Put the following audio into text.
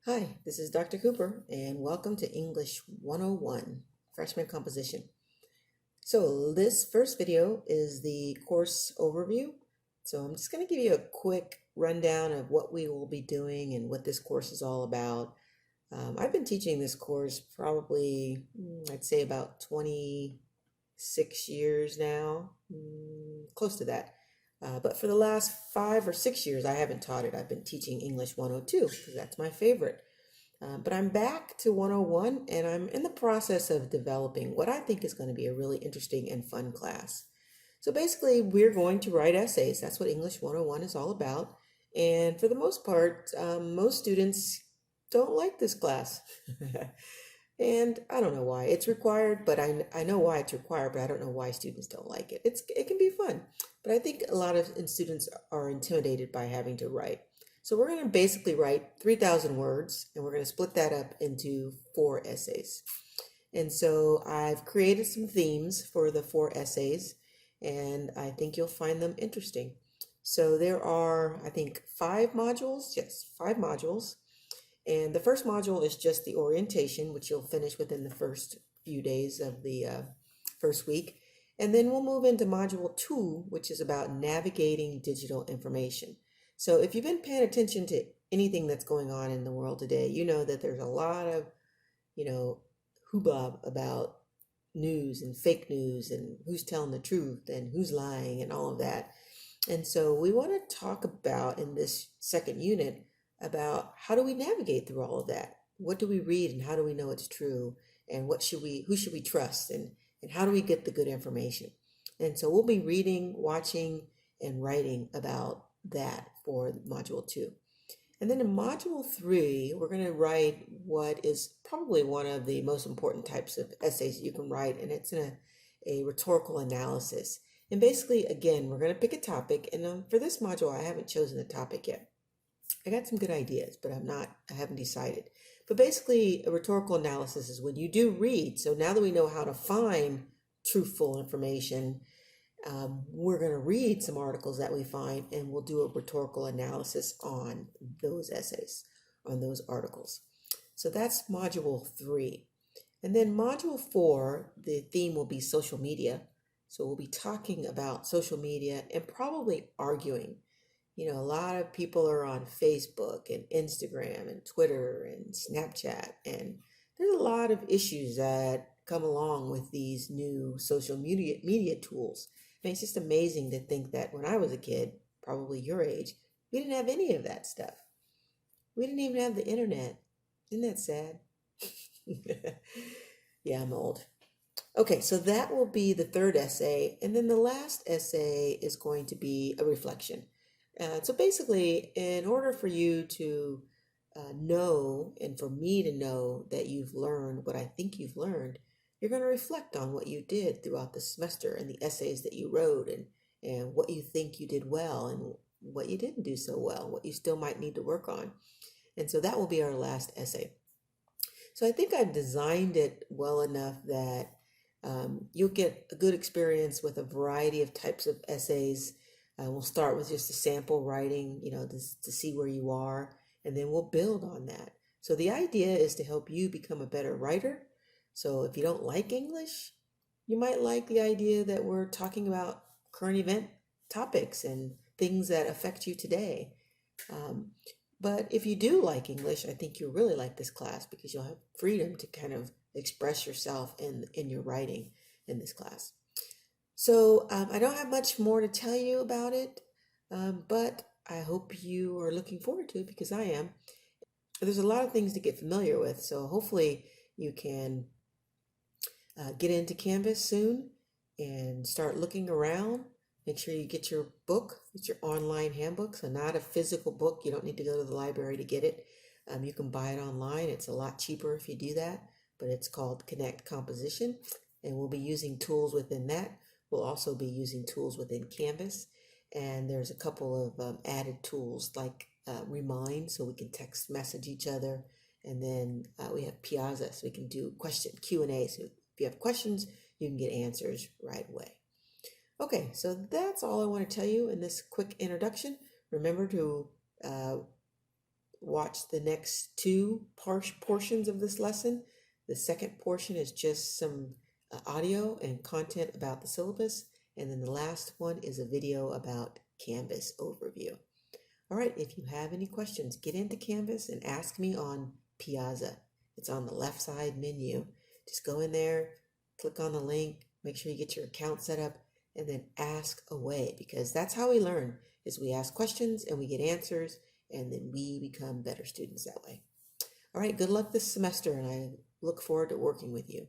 Hi, this is Dr. Cooper, and welcome to English 101, Freshman Composition. So this first video is the course overview. So I'm just going to give you a quick rundown of what we will be doing and what this course is all about. I've been teaching this course probably, I'd say about 26 years now, close to that. But for the last 5 or 6 years, I haven't taught it. I've been teaching English 102 because that's my favorite. But I'm back to 101 and I'm in the process of developing what I think is going to be a really interesting and fun class. So basically, we're going to write essays. That's what English 101 is all about. And for the most part, most students don't like this class. And I don't know why. It's required, but I know why it's required, but I don't know why students don't like it. It can be fun, but I think a lot of students are intimidated by having to write. So we're going to basically write 3,000 words, and we're going to split that up into 4 essays. And so I've created some themes for the 4 essays, and I think you'll find them interesting. So there are, I think, 5 modules. Yes, 5 modules. And the first module is just the orientation, which you'll finish within the first few days of the first week. And then we'll move into module 2, which is about navigating digital information. So if you've been paying attention to anything that's going on in the world today, you know that there's a lot of, you know, hoopla about news and fake news and who's telling the truth and who's lying and all of that. And so we want to talk about in this second unit about how do we navigate through all of that? What do we read and how do we know it's true? And who should we trust? And how do we get the good information? And so we'll be reading, watching, and writing about that for module 2. And then in module 3, we're going to write what is probably one of the most important types of essays you can write, and it's a rhetorical analysis. And basically, again, we're going to pick a topic, and for this module, I haven't chosen a topic yet. I got some good ideas, but I haven't decided. But basically, a rhetorical analysis is when you do read. So now that we know how to find truthful information, we're going to read some articles that we find and we'll do a rhetorical analysis on those essays, on those articles. So that's module 3. And then module 4, the theme will be social media. So we'll be talking about social media and probably arguing. You know, a lot of people are on Facebook and Instagram and Twitter and Snapchat, and there's a lot of issues that come along with these new social media tools. And it's just amazing to think that when I was a kid, probably your age, we didn't have any of that stuff. We didn't even have the internet. Isn't that sad? Yeah, I'm old. Okay, so that will be the third essay. And then the last essay is going to be a reflection. So basically, in order for you to know and for me to know that you've learned what I think you've learned, you're going to reflect on what you did throughout the semester and the essays that you wrote and what you think you did well and what you didn't do so well, what you still might need to work on. And so that will be our last essay. So I think I've designed it well enough that you'll get a good experience with a variety of types of essays. We'll start with just a sample writing, you know, to see where you are, and then we'll build on that. So the idea is to help you become a better writer. So if you don't like English, you might like the idea that we're talking about current event topics and things that affect you today. Um, but if you do like English, I think you'll really like this class because you'll have freedom to kind of express yourself in your writing in this class. So I don't have much more to tell you about it, but I hope you are looking forward to it because I am. There's a lot of things to get familiar with, so hopefully you can get into Canvas soon and start looking around. Make sure you get your book. It's your online handbook, so not a physical book. You don't need to go to the library to get it. You can buy it online. It's a lot cheaper if you do that, but it's called Connect Composition, and we'll be using tools within that. We'll also be using tools within Canvas, and there's a couple of added tools like Remind, so we can text message each other, and then we have Piazza, so we can do Q&A. So if you have questions, you can get answers right away. Okay, so that's all I want to tell you in this quick introduction. Remember to watch the next two portions of this lesson. The second portion is just some audio and content about the syllabus, and then the last one is a video about Canvas overview. All right, if you have any questions, get into Canvas and ask me on Piazza. It's on the left side menu. Just go in there, click on the link, make sure you get your account set up, and then ask away, because that's how we learn, is we ask questions and we get answers, and then we become better students that way. All right, good luck this semester, and I look forward to working with you.